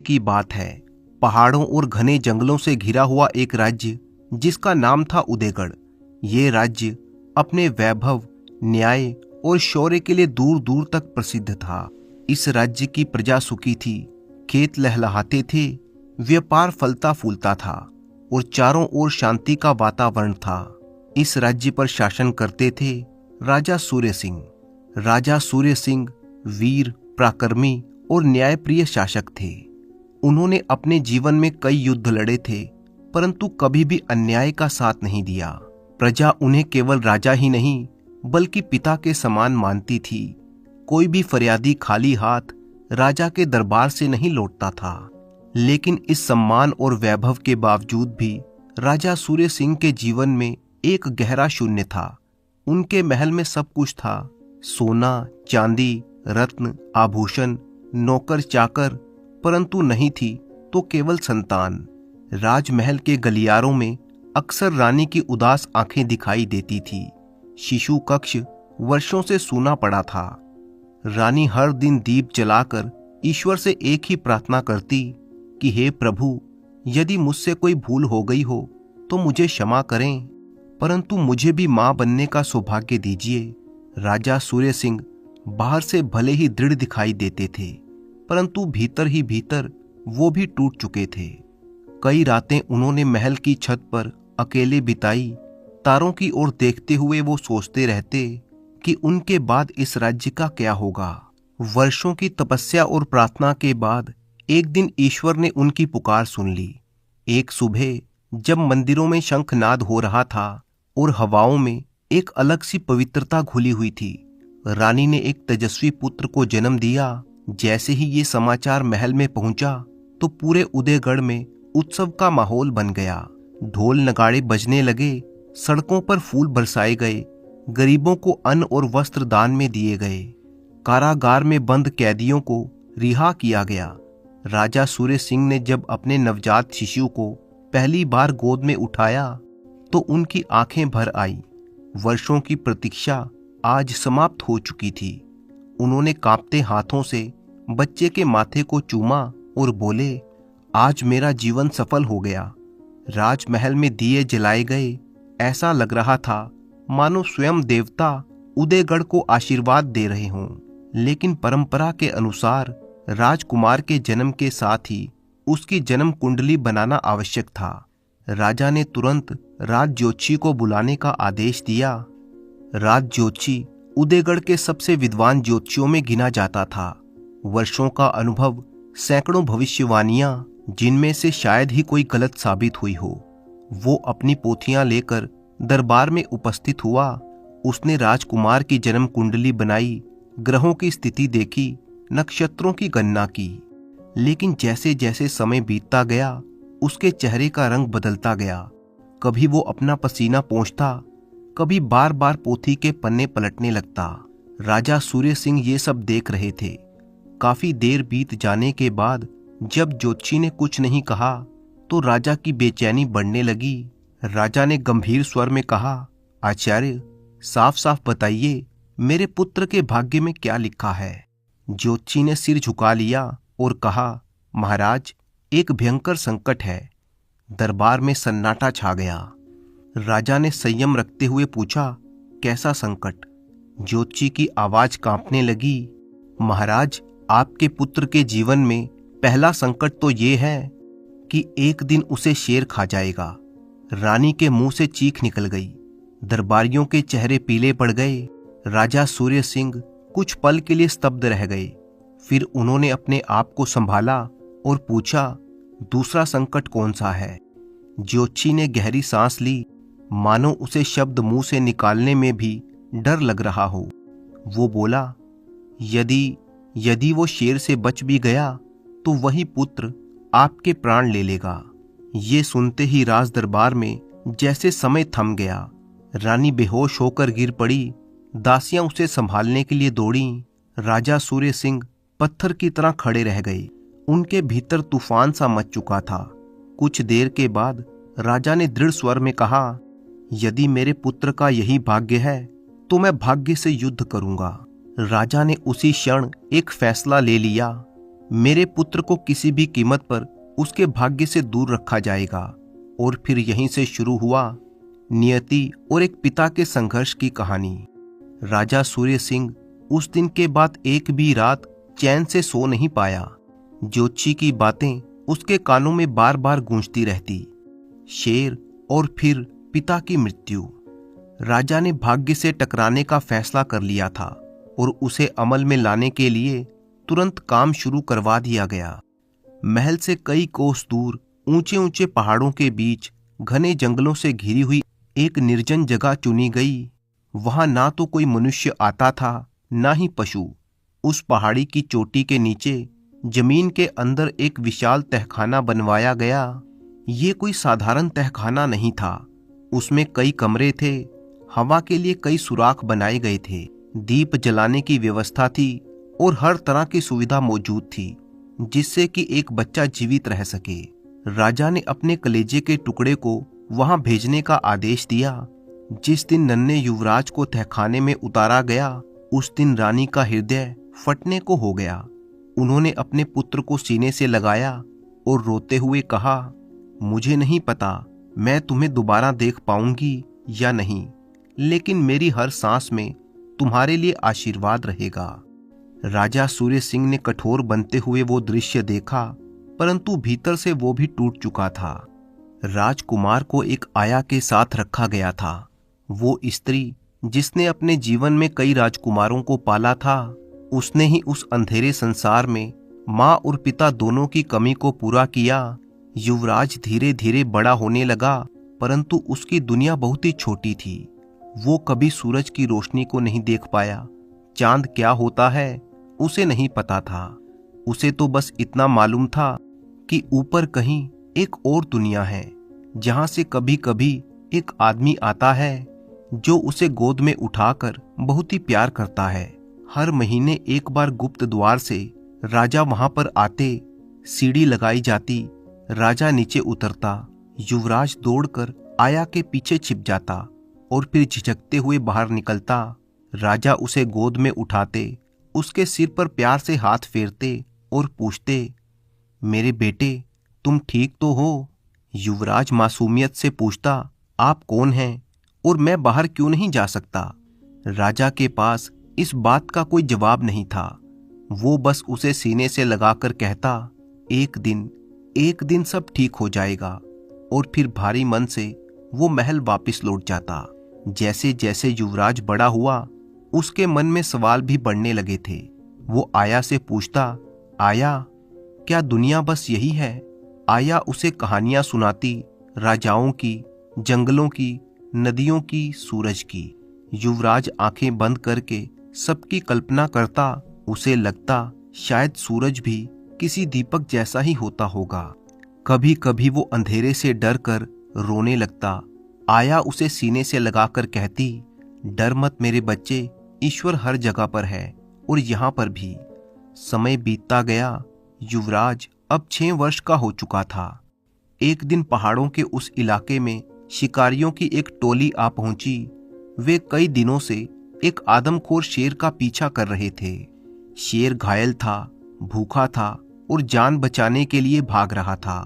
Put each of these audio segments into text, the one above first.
की बात है। पहाड़ों और घने जंगलों से घिरा हुआ एक राज्य जिसका नाम था उदयगढ़। ये राज्य अपने वैभव, न्याय और शौर्य के लिए दूर दूर तक प्रसिद्ध था। इस राज्य की प्रजा सुखी थी, खेत लहलहाते थे, व्यापार फलता फूलता था और चारों ओर शांति का वातावरण था। इस राज्य पर शासन करते थे राजा सूर्य सिंह। राजा सूर्य सिंह वीर, पराक्रमी और न्यायप्रिय शासक थे। उन्होंने अपने जीवन में कई युद्ध लड़े थे, परंतु कभी भी अन्याय का साथ नहीं दिया। प्रजा उन्हें केवल राजा ही नहीं बल्कि पिता के समान मानती थी। कोई भी फरियादी खाली हाथ राजा के दरबार से नहीं लौटता था। लेकिन इस सम्मान और वैभव के बावजूद भी राजा सूर्य सिंह के जीवन में एक गहरा शून्य था। उनके महल में सब कुछ था, सोना, चांदी, रत्न, आभूषण, नौकर चाकर, परंतु नहीं थी तो केवल संतान। राजमहल के गलियारों में अक्सर रानी की उदास आंखें दिखाई देती थी। शिशु कक्ष वर्षों से सूना पड़ा था। रानी हर दिन दीप जलाकर ईश्वर से एक ही प्रार्थना करती कि हे प्रभु, यदि मुझसे कोई भूल हो गई हो तो मुझे क्षमा करें, परंतु मुझे भी मां बनने का सौभाग्य दीजिए। राजा सूर्य सिंह बाहर से भले ही दृढ़ दिखाई देते थे, परंतु भीतर ही भीतर वो भी टूट चुके थे। कई रातें उन्होंने महल की छत पर अकेले बिताई। तारों की ओर देखते हुए वो सोचते रहते कि उनके बाद इस राज्य का क्या होगा। वर्षों की तपस्या और प्रार्थना के बाद एक दिन ईश्वर ने उनकी पुकार सुन ली। एक सुबह जब मंदिरों में शंखनाद हो रहा था और हवाओं में एक अलग सी पवित्रता घुली हुई थी, रानी ने एक तेजस्वी पुत्र को जन्म दिया। जैसे ही ये समाचार महल में पहुंचा तो पूरे उदयगढ़ में उत्सव का माहौल बन गया। ढोल नगाड़े बजने लगे, सड़कों पर फूल बरसाए गए, गरीबों को अन्न और वस्त्र दान में दिए गए, कारागार में बंद कैदियों को रिहा किया गया। राजा सूर्य सिंह ने जब अपने नवजात शिशु को पहली बार गोद में उठाया तो उनकी आंखें भर आई। वर्षों की प्रतीक्षा आज समाप्त हो चुकी थी। उन्होंने कांपते हाथों से बच्चे के माथे को चूमा और बोले, आज मेरा जीवन सफल हो गया। राजमहल में दिए जलाए गए। ऐसा लग रहा था मानो स्वयं देवता उदयगढ़ को आशीर्वाद दे रहे हों। लेकिन परंपरा के अनुसार राजकुमार के जन्म के साथ ही उसकी जन्म कुंडली बनाना आवश्यक था। राजा ने तुरंत राज ज्योतिषी को बुलाने का आदेश दिया। राज ज्योतिषी उदयगढ़ के सबसे विद्वान ज्योतिषियों में गिना जाता था। वर्षों का अनुभव, सैकड़ों भविष्यवाणियां जिनमें से शायद ही कोई गलत साबित हुई हो। वो अपनी पोथियां लेकर दरबार में उपस्थित हुआ। उसने राजकुमार की जन्म कुंडली बनाई, ग्रहों की स्थिति देखी, नक्षत्रों की गणना की। लेकिन जैसे जैसे समय बीतता गया उसके चेहरे का रंग बदलता गया। कभी वो अपना पसीना पोंछता, कभी बार बार पोथी के पन्ने पलटने लगता। राजा सूर्य सिंह ये सब देख रहे थे। काफी देर बीत जाने के बाद जब ज्योतिषी ने कुछ नहीं कहा तो राजा की बेचैनी बढ़ने लगी। राजा ने गंभीर स्वर में कहा, आचार्य, साफ साफ बताइए मेरे पुत्र के भाग्य में क्या लिखा है। ज्योतिषी ने सिर झुका लिया और कहा, महाराज, एक भयंकर संकट है। दरबार में सन्नाटा छा गया। राजा ने संयम रखते हुए पूछा, कैसा संकट? ज्योतिषी की आवाज कांपने लगी। महाराज, आपके पुत्र के जीवन में पहला संकट तो ये है कि एक दिन उसे शेर खा जाएगा। रानी के मुंह से चीख निकल गई। दरबारियों के चेहरे पीले पड़ गए। राजा सूर्य सिंह कुछ पल के लिए स्तब्ध रह गए। फिर उन्होंने अपने आप को संभाला और पूछा, दूसरा संकट कौन सा है? ज्योतिषी ने गहरी सांस ली, मानो उसे शब्द मुंह से निकालने में भी डर लग रहा हो। वो बोला, यदि वो शेर से बच भी गया तो वही पुत्र आपके प्राण ले लेगा। ये सुनते ही राज दरबार में जैसे समय थम गया। रानी बेहोश होकर गिर पड़ी। दासियां उसे संभालने के लिए दौड़ीं। राजा सूर्य सिंह पत्थर की तरह खड़े रह गए। उनके भीतर तूफान सा मच चुका था। कुछ देर के बाद राजा ने दृढ़ स्वर में कहा, यदि मेरे पुत्र का यही भाग्य है तो मैं भाग्य से युद्ध करूंगा। राजा ने उसी क्षण एक फैसला ले लिया। मेरे पुत्र को किसी भी कीमत पर उसके भाग्य से दूर रखा जाएगा। और फिर यहीं से शुरू हुआ नियति और एक पिता के संघर्ष की कहानी। राजा सूर्य सिंह उस दिन के बाद एक भी रात चैन से सो नहीं पाया। ज्योतिषी की बातें उसके कानों में बार बार गूंजती रहती। शेर और फिर पिता की मृत्यु। राजा ने भाग्य से टकराने का फैसला कर लिया था और उसे अमल में लाने के लिए तुरंत काम शुरू करवा दिया गया। महल से कई कोस दूर ऊंचे ऊंचे पहाड़ों के बीच घने जंगलों से घिरी हुई एक निर्जन जगह चुनी गई। वहां ना तो कोई मनुष्य आता था, ना ही पशु। उस पहाड़ी की चोटी के नीचे जमीन के अंदर एक विशाल तहखाना बनवाया गया। ये कोई साधारण तहखाना नहीं था। उसमें कई कमरे थे, हवा के लिए कई सुराख बनाए गए थे, दीप जलाने की व्यवस्था थी और हर तरह की सुविधा मौजूद थी जिससे कि एक बच्चा जीवित रह सके। राजा ने अपने कलेजे के टुकड़े को वहां भेजने का आदेश दिया। जिस दिन नन्हे युवराज को तहखाने में उतारा गया, उस दिन रानी का हृदय फटने को हो गया। उन्होंने अपने पुत्र को सीने से लगाया और रोते हुए कहा, मुझे नहीं पता मैं तुम्हें दोबारा देख पाऊंगी या नहीं, लेकिन मेरी हर सांस में तुम्हारे लिए आशीर्वाद रहेगा। राजा सूर्य सिंह ने कठोर बनते हुए वो दृश्य देखा, परंतु भीतर से वो भी टूट चुका था। राजकुमार को एक आया के साथ रखा गया था। वो स्त्री जिसने अपने जीवन में कई राजकुमारों को पाला था, उसने ही उस अंधेरे संसार में माँ और पिता दोनों की कमी को पूरा किया। युवराज धीरे धीरे बड़ा होने लगा, परंतु उसकी दुनिया बहुत ही छोटी थी। वो कभी सूरज की रोशनी को नहीं देख पाया। चांद क्या होता है उसे नहीं पता था। उसे तो बस इतना मालूम था कि ऊपर कहीं एक और दुनिया है, जहां से कभी कभी एक आदमी आता है जो उसे गोद में उठाकर बहुत ही प्यार करता है। हर महीने एक बार गुप्त द्वार से राजा वहां पर आते, सीढ़ी लगाई जाती, राजा नीचे उतरता, युवराज दौड़कर आया के पीछे छिप जाता और फिर झिझकते हुए बाहर निकलता। राजा उसे गोद में उठाते, उसके सिर पर प्यार से हाथ फेरते और पूछते, मेरे बेटे तुम ठीक तो हो? युवराज मासूमियत से पूछता, आप कौन हैं और मैं बाहर क्यों नहीं जा सकता? राजा के पास इस बात का कोई जवाब नहीं था। वो बस उसे सीने से लगाकर कहता, एक दिन सब ठीक हो जाएगा। और फिर भारी मन से वो महल वापस लौट जाता। जैसे जैसे युवराज बड़ा हुआ, उसके मन में सवाल भी बढ़ने लगे थे। वो आया से पूछता, आया क्या दुनिया बस यही है? आया उसे कहानियां सुनाती, राजाओं की, जंगलों की, नदियों की, सूरज की। युवराज आंखें बंद करके सबकी कल्पना करता। उसे लगता शायद सूरज भी किसी दीपक जैसा ही होता होगा। कभी कभी वो अंधेरे से डर कर रोने लगता। आया उसे सीने से लगाकर कहती, डर मत मेरे बच्चे, ईश्वर हर जगह पर है और यहाँ पर भी। समय बीतता गया। युवराज अब 6 वर्ष का हो चुका था। एक दिन पहाड़ों के उस इलाके में शिकारियों की एक टोली आ पहुंची। वे कई दिनों से एक आदमखोर शेर का पीछा कर रहे थे। शेर घायल था, भूखा था और जान बचाने के लिए भाग रहा था।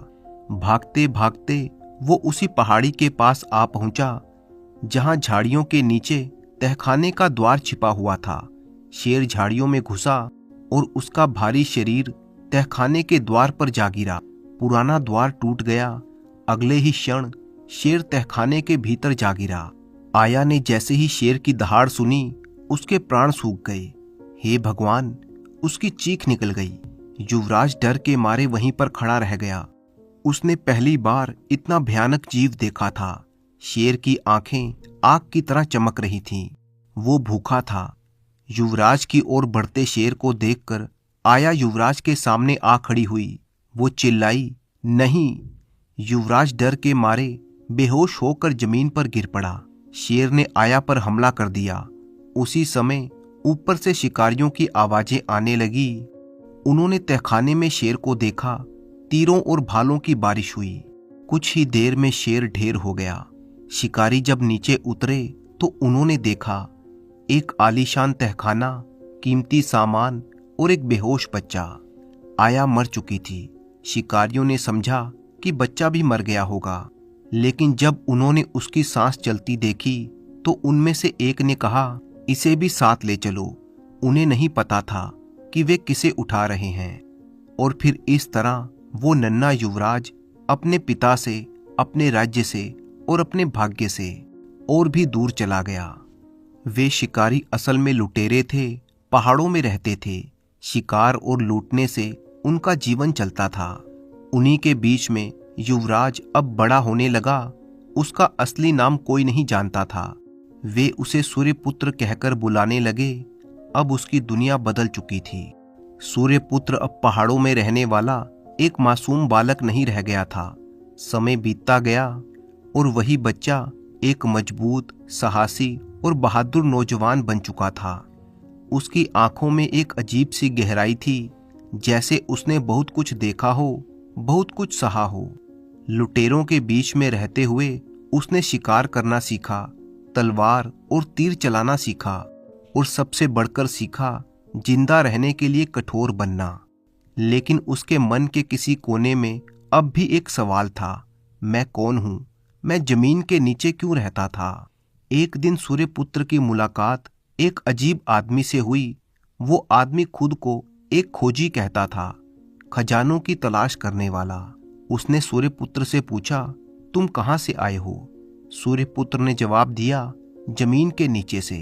भागते भागते वो उसी पहाड़ी के पास आ पहुंचा जहां झाड़ियों के नीचे तहखाने का द्वार छिपा हुआ था। शेर झाड़ियों में घुसा और उसका भारी शरीर तहखाने के द्वार पर जा गिरा। पुराना द्वार टूट गया। अगले ही क्षण शेर तहखाने के भीतर जा गिरा। आया ने जैसे ही शेर की दहाड़ सुनी, उसके प्राण सूख गए। हे भगवान, उसकी चीख निकल गई। युवराज डर के मारे वहीं पर खड़ा रह गया। उसने पहली बार इतना भयानक जीव देखा था। शेर की आंखें आग की तरह चमक रही थीं। वो भूखा था। युवराज की ओर बढ़ते शेर को देखकर आया युवराज के सामने आ खड़ी हुई। वो चिल्लाई, नहीं। युवराज डर के मारे बेहोश होकर जमीन पर गिर पड़ा। शेर ने आया पर हमला कर दिया। उसी समय ऊपर से शिकारियों की आवाजें आने लगी। उन्होंने तहखाने में शेर को देखा। तीरों और भालों की बारिश हुई। कुछ ही देर में शेर ढेर हो गया। शिकारी जब नीचे उतरे तो उन्होंने देखा एक आलीशान तहखाना, कीमती सामान और एक बेहोश बच्चा। आया मर चुकी थी। शिकारियों ने समझा कि बच्चा भी मर गया होगा, लेकिन जब उन्होंने उसकी सांस चलती देखी तो उनमें से एक ने कहा, इसे भी साथ ले चलो। उन्हें नहीं पता था कि वे किसे उठा रहे हैं। और फिर इस तरह वो नन्हा युवराज अपने पिता से, अपने राज्य से और अपने भाग्य से और भी दूर चला गया। वे शिकारी असल में लुटेरे थे, पहाड़ों में रहते थे। शिकार और लूटने से उनका जीवन चलता था। उन्हीं के बीच में युवराज अब बड़ा होने लगा। उसका असली नाम कोई नहीं जानता था। वे उसे सूर्यपुत्र कहकर बुलाने लगे। अब उसकी दुनिया बदल चुकी थी। सूर्यपुत्र अब पहाड़ों में रहने वाला एक मासूम बालक नहीं रह गया था। समय बीतता गया और वही बच्चा एक मजबूत, साहसी और बहादुर नौजवान बन चुका था। उसकी आंखों में एक अजीब सी गहराई थी, जैसे उसने बहुत कुछ देखा हो, बहुत कुछ सहा हो। लुटेरों के बीच में रहते हुए उसने शिकार करना सीखा, तलवार और तीर चलाना सीखा और सबसे बढ़कर सीखा जिंदा रहने के लिए कठोर बनना। लेकिन उसके मन के किसी कोने में अब भी एक सवाल था, मैं कौन हूं? मैं जमीन के नीचे क्यों रहता था? एक दिन सूर्यपुत्र की मुलाकात एक अजीब आदमी से हुई। वो आदमी खुद को एक खोजी कहता था, खजानों की तलाश करने वाला। उसने सूर्यपुत्र से पूछा, तुम कहां से आए हो? सूर्यपुत्र ने जवाब दिया, जमीन के नीचे से।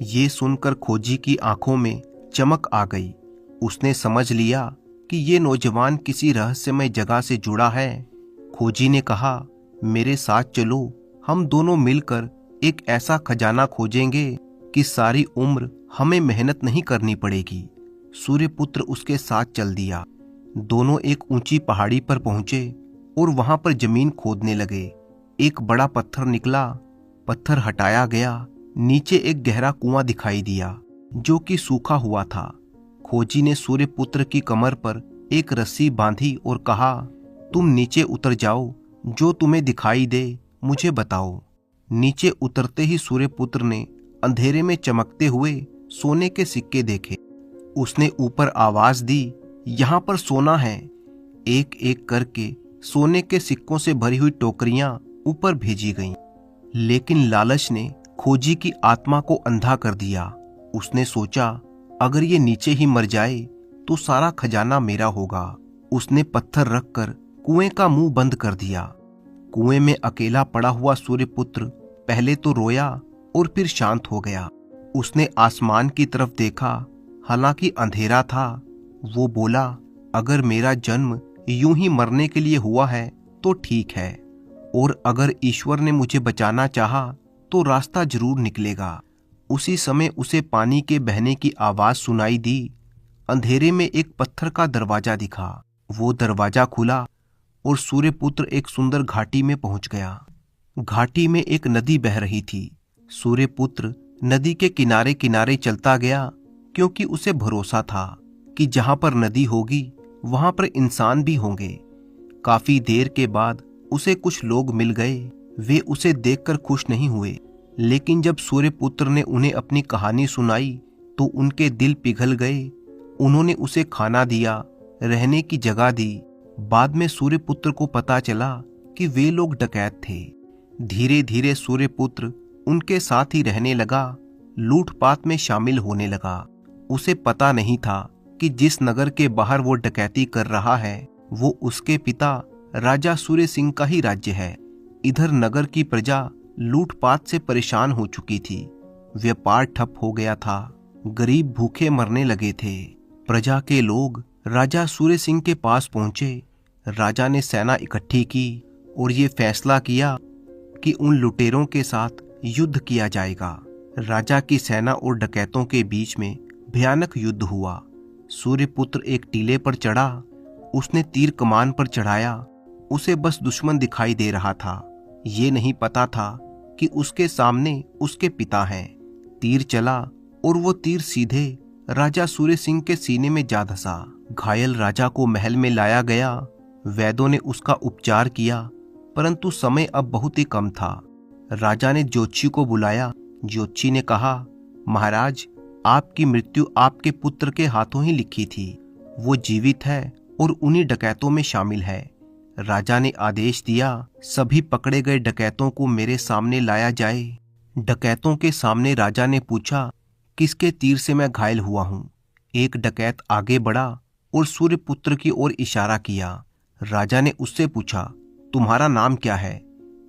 ये सुनकर खोजी की आंखों में चमक आ गई। उसने समझ लिया कि ये नौजवान किसी रहस्यमय जगह से जुड़ा है। खोजी ने कहा, मेरे साथ चलो, हम दोनों मिलकर एक ऐसा खजाना खोजेंगे कि सारी उम्र हमें मेहनत नहीं करनी पड़ेगी। सूर्यपुत्र उसके साथ चल दिया। दोनों एक ऊंची पहाड़ी पर पहुंचे और वहां पर जमीन खोदने लगे। एक बड़ा पत्थर निकला। पत्थर हटाया गया। नीचे एक गहरा कुआं दिखाई दिया जो कि सूखा हुआ था। खोजी ने सूर्यपुत्र की कमर पर एक रस्सी बांधी और कहा, तुम नीचे उतर जाओ, जो तुम्हें दिखाई दे मुझे बताओ। नीचे उतरते ही सूर्यपुत्र ने अंधेरे में चमकते हुए सोने के सिक्के देखे। उसने ऊपर आवाज दी, यहाँ पर सोना है। एक एक करके सोने के सिक्कों से भरी हुई टोकरियां ऊपर भेजी गईं। लेकिन लालच ने खोजी की आत्मा को अंधा कर दिया। उसने सोचा, अगर ये नीचे ही मर जाए तो सारा खजाना मेरा होगा। उसने पत्थर रखकर कुएं का मुंह बंद कर दिया। कुएं में अकेला पड़ा हुआ सूर्यपुत्र पहले तो रोया और फिर शांत हो गया। उसने आसमान की तरफ देखा, हालांकि अंधेरा था। वो बोला, अगर मेरा जन्म यूं ही मरने के लिए हुआ है तो ठीक है, और अगर ईश्वर ने मुझे बचाना चाहा तो रास्ता जरूर निकलेगा। उसी समय उसे पानी के बहने की आवाज सुनाई दी। अंधेरे में एक पत्थर का दरवाजा दिखा। वो दरवाजा खुला और सूर्यपुत्र एक सुंदर घाटी में पहुंच गया। घाटी में एक नदी बह रही थी। सूर्यपुत्र नदी के किनारे किनारे चलता गया, क्योंकि उसे भरोसा था कि जहां पर नदी होगी वहां पर इंसान भी होंगे। काफी देर के बाद उसे कुछ लोग मिल गए। वे उसे देखकर खुश नहीं हुए, लेकिन जब सूर्यपुत्र ने उन्हें अपनी कहानी सुनाई तो उनके दिल पिघल गए। उन्होंने उसे खाना दिया, रहने की जगह दी। बाद में सूर्यपुत्र को पता चला कि वे लोग डकैत थे। धीरे धीरे सूर्यपुत्र उनके साथ ही रहने लगा, लूटपाट में शामिल होने लगा। उसे पता नहीं था कि जिस नगर के बाहर वो डकैती कर रहा है वो उसके पिता राजा सूर्य सिंह का ही राज्य है। इधर नगर की प्रजा लूटपाट से परेशान हो चुकी थी। व्यापार ठप हो गया था। गरीब भूखे मरने लगे थे। प्रजा के लोग राजा सूर्य सिंह के पास पहुंचे। राजा ने सेना इकट्ठी की और ये फैसला किया कि उन लुटेरों के साथ युद्ध किया जाएगा। राजा की सेना और डकैतों के बीच में भयानक युद्ध हुआ। सूर्यपुत्र एक टीले पर चढ़ा। उसने तीर कमान पर चढ़ाया। उसे बस दुश्मन दिखाई दे रहा था। ये नहीं पता था कि उसके सामने उसके पिता हैं। तीर चला और वो तीर सीधे राजा सूर्य सिंह के सीने में जा धंसा। घायल राजा को महल में लाया गया। वैद्यों ने उसका उपचार किया, परंतु समय अब बहुत ही कम था। राजा ने ज्योतिषी को बुलाया। ज्योतिषी ने कहा, महाराज, आपकी मृत्यु आपके पुत्र के हाथों ही लिखी थी। वो जीवित है और उन्हीं डकैतों में शामिल है। राजा ने आदेश दिया, सभी पकड़े गए डकैतों को मेरे सामने लाया जाए। डकैतों के सामने राजा ने पूछा, किसके तीर से मैं घायल हुआ हूं? एक डकैत आगे बढ़ा और सूर्यपुत्र की ओर इशारा किया। राजा ने उससे पूछा, तुम्हारा नाम क्या है?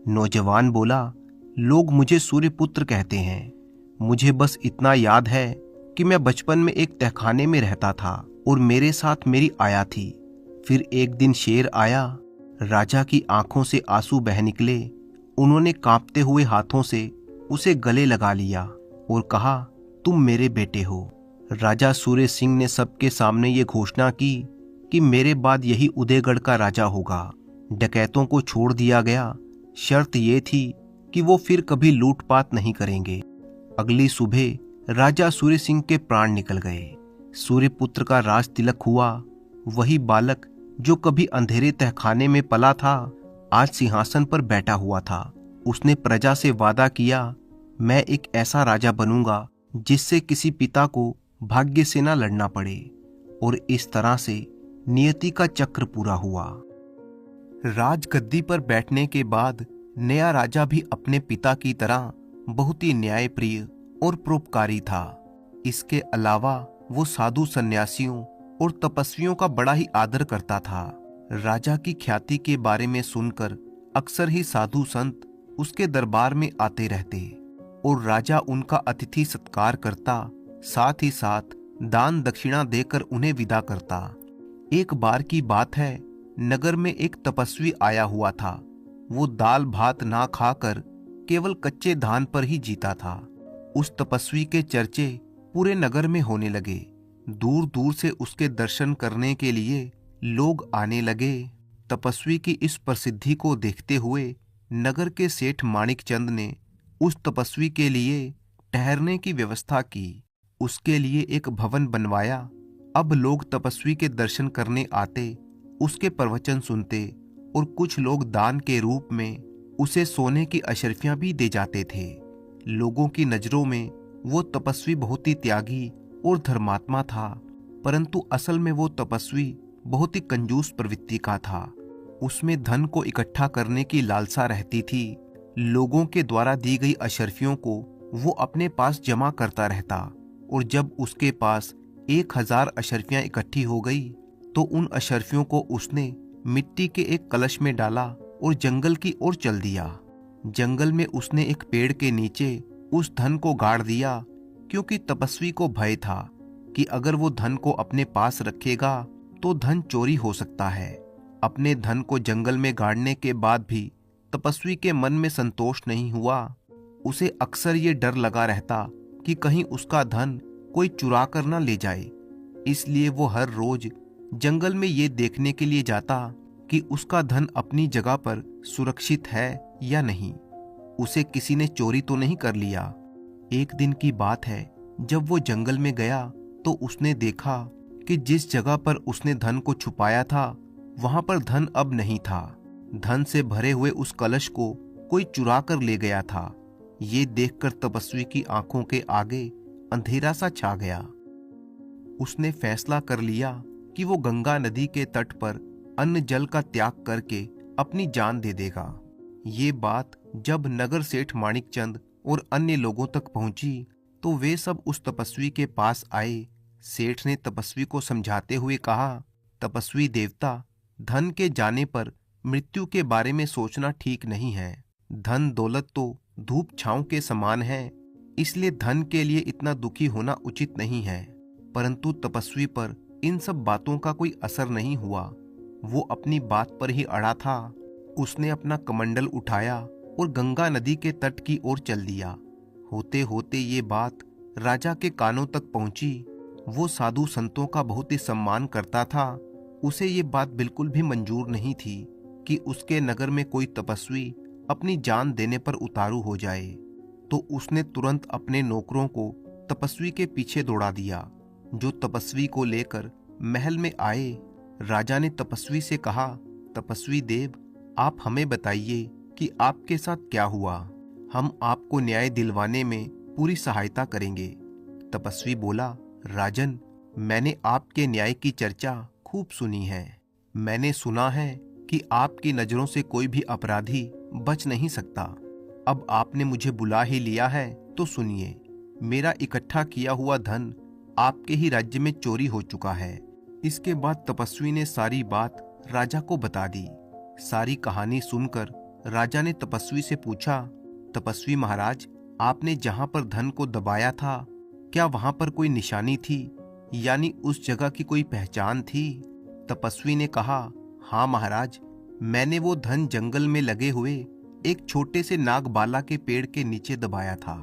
नौजवान बोला, लोग मुझे सूर्यपुत्र कहते हैं। मुझे बस इतना याद है कि मैं बचपन में एक तहखाने में रहता था और मेरे साथ मेरी आया थी। फिर एक दिन शेर आया। राजा की आंखों से आंसू बह निकले। उन्होंने कांपते हुए हाथों से उसे गले लगा लिया और कहा, तुम मेरे बेटे हो। राजा सूर्य सिंह ने सबके सामने ये घोषणा की कि मेरे बाद यही उदयगढ़ का राजा होगा। डकैतों को छोड़ दिया गया। शर्त ये थी कि वो फिर कभी लूटपाट नहीं करेंगे। अगली सुबह राजा सूर्य सिंह के प्राण निकल गए। सूर्यपुत्र का राज तिलक हुआ। वही बालक जो कभी अंधेरे तहखाने में पला था, आज सिंहासन पर बैठा हुआ था। उसने प्रजा से वादा किया, मैं एक ऐसा राजा बनूंगा जिससे किसी पिता को भाग्य से न लड़ना पड़े। और इस तरह से नियति का चक्र पूरा हुआ। राजगद्दी पर बैठने के बाद नया राजा भी अपने पिता की तरह बहुत ही न्यायप्रिय और परोपकारी था। इसके अलावा वो साधु सन्यासियों और तपस्वियों का बड़ा ही आदर करता था। राजा की ख्याति के बारे में सुनकर अक्सर ही साधु संत उसके दरबार में आते रहते और राजा उनका अतिथि सत्कार करता, साथ ही साथ दान दक्षिणा देकर उन्हें विदा करता। एक बार की बात है, नगर में एक तपस्वी आया हुआ था। वो दाल भात ना खाकर केवल कच्चे धान पर ही जीता था। उस तपस्वी के चर्चे पूरे नगर में होने लगे। दूर दूर से उसके दर्शन करने के लिए लोग आने लगे। तपस्वी की इस प्रसिद्धि को देखते हुए नगर के सेठ माणिकचंद ने उस तपस्वी के लिए ठहरने की व्यवस्था की। उसके लिए एक भवन बनवाया। अब लोग तपस्वी के दर्शन करने आते, उसके प्रवचन सुनते और कुछ लोग दान के रूप में उसे सोने की अशर्फियां भी दे जाते थे। लोगों की नजरों में वो तपस्वी बहुत ही त्यागी और धर्मात्मा था, परंतु असल में वो तपस्वी बहुत ही कंजूस प्रवृत्ति का था। उसमें धन को इकट्ठा करने की लालसा रहती थी। लोगों के द्वारा दी गई अशर्फियों को वो अपने पास जमा करता रहता और जब उसके पास 1000 अशर्फियां इकट्ठी हो गई तो उन अशर्फियों को उसने मिट्टी के एक कलश में डाला और जंगल की ओर चल दिया। जंगल में उसने एक पेड़ के नीचे उस धन को गाड़ दिया, क्योंकि तपस्वी को भय था कि अगर वो धन को अपने पास रखेगा तो धन चोरी हो सकता है। अपने धन को जंगल में गाड़ने के बाद भी तपस्वी के मन में संतोष नहीं हुआ। उसे अक्सर ये डर लगा रहता कि कहीं उसका धन कोई चुरा कर न ले जाए। इसलिए वो हर रोज जंगल में ये देखने के लिए जाता कि उसका धन अपनी जगह पर सुरक्षित है या नहीं, उसे किसी ने चोरी तो नहीं कर लिया। एक दिन की बात है, जब वो जंगल में गया तो उसने देखा कि जिस जगह पर उसने धन को छुपाया था वहां पर धन अब नहीं था। धन से भरे हुए उस कलश को कोई चुरा कर ले गया था। ये देखकर तपस्वी की आंखों के आगे अंधेरा सा छा गया। उसने फैसला कर लिया कि वो गंगा नदी के तट पर अन्न जल का त्याग करके अपनी जान दे देगा। ये बात जब नगर सेठ माणिकचंद और अन्य लोगों तक पहुंची तो वे सब उस तपस्वी के पास आए। सेठ ने तपस्वी को समझाते हुए कहा, तपस्वी देवता, धन के जाने पर मृत्यु के बारे में सोचना ठीक नहीं है। धन दौलत तो धूप छांव के समान है, इसलिए धन के लिए इतना दुखी होना उचित नहीं है। परंतु तपस्वी पर इन सब बातों का कोई असर नहीं हुआ। वो अपनी बात पर ही अड़ा था। उसने अपना कमंडल उठाया और गंगा नदी के तट की ओर चल दिया। होते होते ये बात राजा के कानों तक पहुंची। वो साधु संतों का बहुत ही सम्मान करता था। उसे ये बात बिल्कुल भी मंजूर नहीं थी कि उसके नगर में कोई तपस्वी अपनी जान देने पर उतारू हो जाए। तो उसने तुरंत अपने नौकरों को तपस्वी के पीछे दौड़ा दिया, जो तपस्वी को लेकर महल में आए। राजा ने तपस्वी से कहा, तपस्वी देव, आप हमें बताइए कि आपके साथ क्या हुआ। हम आपको न्याय दिलवाने में पूरी सहायता करेंगे। तपस्वी बोला, राजन, मैंने आपके न्याय की चर्चा खूब सुनी है। मैंने सुना है कि आपकी नजरों से कोई भी अपराधी बच नहीं सकता। अब आपने मुझे बुला ही लिया है तो सुनिए, मेरा इकट्ठा किया हुआ धन आपके ही राज्य में चोरी हो चुका है। इसके बाद तपस्वी ने सारी बात राजा को बता दी। सारी कहानी सुनकर राजा ने तपस्वी से पूछा, तपस्वी महाराज, आपने जहां पर धन को दबाया था, क्या वहां पर कोई निशानी थी, यानी उस जगह की कोई पहचान थी? तपस्वी ने कहा, हाँ महाराज, मैंने वो धन जंगल में लगे हुए एक छोटे से नागबाला के पेड़ के नीचे दबाया था।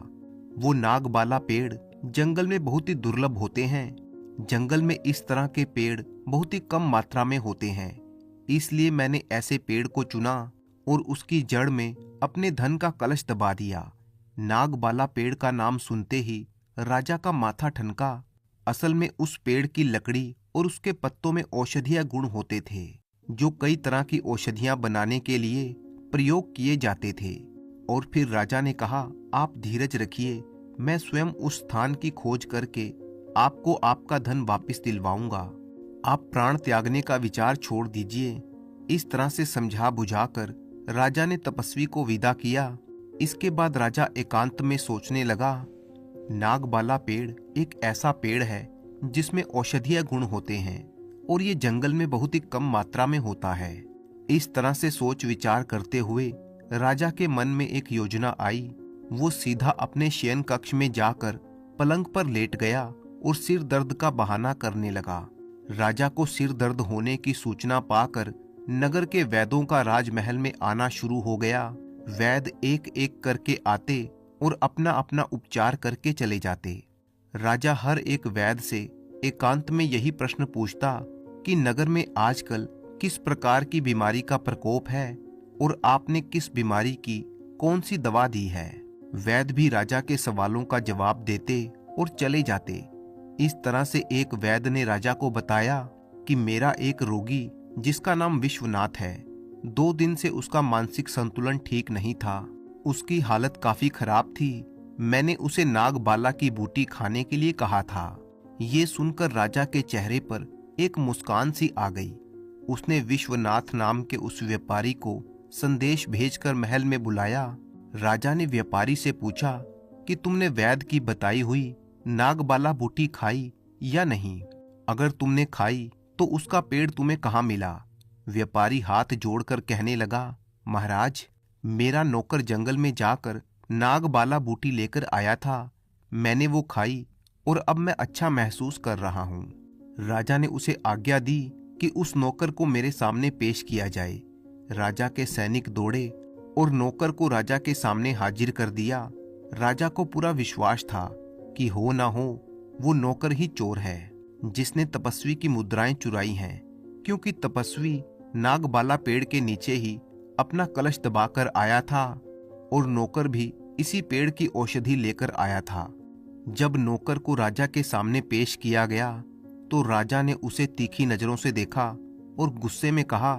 वो नागबाला पेड़ जंगल में बहुत ही दुर्लभ होते हैं। जंगल में इस तरह के पेड़ बहुत ही कम मात्रा में होते हैं, इसलिए मैंने ऐसे पेड़ को चुना और उसकी जड़ में अपने धन का कलश दबा दिया। नागबाला पेड़ का नाम सुनते ही राजा का माथा ठनका। असल में उस पेड़ की लकड़ी और उसके पत्तों में औषधीय गुण होते थे, जो कई तरह की औषधियां बनाने के लिए प्रयोग किए जाते थे। और फिर राजा ने कहा, आप धीरज रखिए, मैं स्वयं उस स्थान की खोज करके आपको आपका धन वापस दिलवाऊंगा। आप प्राण त्यागने का विचार छोड़ दीजिए। इस तरह से समझा बुझाकर राजा ने तपस्वी को विदा किया। इसके बाद राजा एकांत में सोचने लगा। नागबाला पेड़ एक ऐसा पेड़ है जिसमें औषधीय गुण होते हैं और ये जंगल में बहुत ही कम मात्रा में होता है। इस तरह से सोच विचार करते हुए राजा के मन में एक योजना आई। वो सीधा अपने शयन कक्ष में जाकर पलंग पर लेट गया और सिर दर्द का बहाना करने लगा। राजा को सिर दर्द होने की सूचना पाकर नगर के वैद्यों का राजमहल में आना शुरू हो गया। वैद्य एक एक करके आते और अपना अपना उपचार करके चले जाते। राजा हर एक वैद्य से एकांत में यही प्रश्न पूछता कि नगर में आजकल किस प्रकार की बीमारी का प्रकोप है और आपने किस बीमारी की कौन सी दवा दी है। वैद्य भी राजा के सवालों का जवाब देते और चले जाते। इस तरह से एक वैद्य ने राजा को बताया कि मेरा एक रोगी जिसका नाम विश्वनाथ है, 2 दिन से उसका मानसिक संतुलन ठीक नहीं था। उसकी हालत काफी खराब थी। मैंने उसे नागबाला की बूटी खाने के लिए कहा था। ये सुनकर राजा के चेहरे पर एक मुस्कान सी आ गई। उसने विश्वनाथ नाम के उस व्यापारी को संदेश भेजकर महल में बुलाया। राजा ने व्यापारी से पूछा कि तुमने वैद्य की बताई हुई नागबाला बूटी खाई या नहीं? अगर तुमने खाई तो उसका पेड़ तुम्हें कहाँ मिला? व्यापारी हाथ जोड़कर कहने लगा, महाराज, मेरा नौकर जंगल में जाकर नागबाला बूटी लेकर आया था। मैंने वो खाई और अब मैं अच्छा महसूस कर रहा हूँ। राजा ने उसे आज्ञा दी कि उस नौकर को मेरे सामने पेश किया जाए। राजा के सैनिक दौड़े और नौकर को राजा के सामने हाजिर कर दिया। राजा को पूरा विश्वास था कि हो ना हो वो नौकर ही चोर है जिसने तपस्वी की मुद्राएं चुराई हैं, क्योंकि तपस्वी नागबाला पेड़ के नीचे ही अपना कलश दबाकर आया था और नौकर भी इसी पेड़ की औषधि लेकर आया था। जब नौकर को राजा के सामने पेश किया गया तो राजा ने उसे तीखी नजरों से देखा और गुस्से में कहा,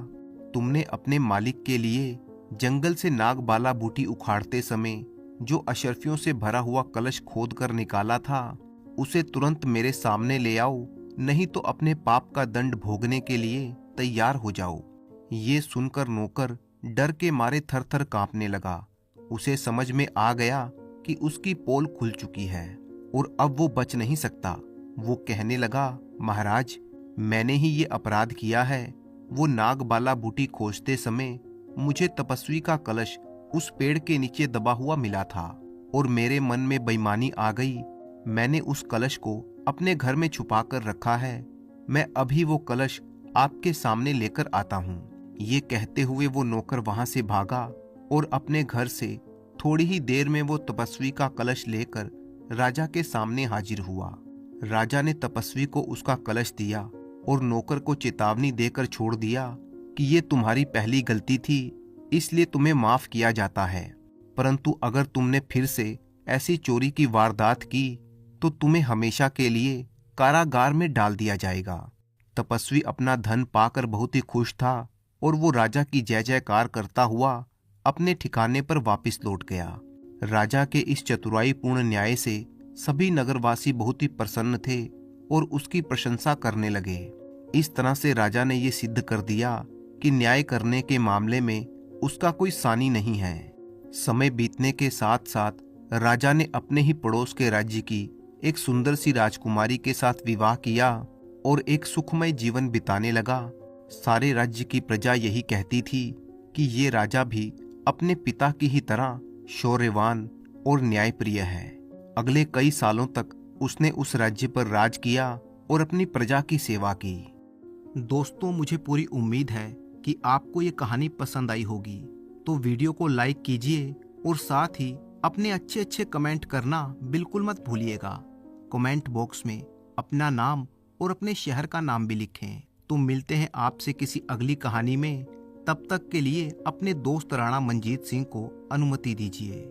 तुमने अपने मालिक के लिए जंगल से नागबाला बूटी उखाड़ते समय जो अशर्फियों से भरा हुआ कलश खोद कर निकाला था, उसे तुरंत मेरे सामने ले आओ, नहीं तो अपने पाप का दंड भोगने के लिए तैयार हो जाओ। ये सुनकर नौकर डर के मारे थर थर कांपने लगा। उसे समझ में आ गया कि उसकी पोल खुल चुकी है और अब वो बच नहीं सकता। वो कहने लगा, महाराज, मैंने ही ये अपराध किया है। वो नागबाला बूटी खोजते समय मुझे तपस्वी का कलश उस पेड़ के नीचे दबा हुआ मिला था और मेरे मन में बेईमानी आ गई। मैंने उस कलश को अपने घर में छुपा कर रखा है। मैं अभी वो कलश आपके सामने लेकर आता हूँ। ये कहते हुए वो नौकर वहां से भागा और अपने घर से थोड़ी ही देर में वो तपस्वी का कलश लेकर राजा के सामने हाजिर हुआ। राजा ने तपस्वी को उसका कलश दिया और नौकर को चेतावनी देकर छोड़ दिया कि ये तुम्हारी पहली गलती थी, इसलिए तुम्हें माफ किया जाता है, परंतु अगर तुमने फिर से ऐसी चोरी की वारदात की तो तुम्हें हमेशा के लिए कारागार में डाल दिया जाएगा। तपस्वी अपना धन पाकर बहुत ही खुश था और वो राजा की जय जयकार करता हुआ अपने ठिकाने पर वापस लौट गया। राजा के इस चतुराईपूर्ण न्याय से सभी नगरवासी बहुत ही प्रसन्न थे और उसकी प्रशंसा करने लगे। इस तरह से राजा ने ये सिद्ध कर दिया कि न्याय करने के मामले में उसका कोई सानी नहीं है। समय बीतने के साथ साथ राजा ने अपने ही पड़ोस के राज्य की एक सुंदर सी राजकुमारी के साथ विवाह किया और एक सुखमय जीवन बिताने लगा। सारे राज्य की प्रजा यही कहती थी कि ये राजा भी अपने पिता की ही तरह शौर्यवान और न्यायप्रिय है। अगले कई सालों तक उसने उस राज्य पर राज किया और अपनी प्रजा की सेवा की। दोस्तों, मुझे पूरी उम्मीद है कि आपको ये कहानी पसंद आई होगी, तो वीडियो को लाइक कीजिए और साथ ही अपने अच्छे अच्छे कमेंट करना बिल्कुल मत भूलिएगा। कमेंट बॉक्स में अपना नाम और अपने शहर का नाम भी लिखें। तो मिलते हैं आपसे किसी अगली कहानी में। तब तक के लिए अपने दोस्त राणा मंजीत सिंह को अनुमति दीजिए।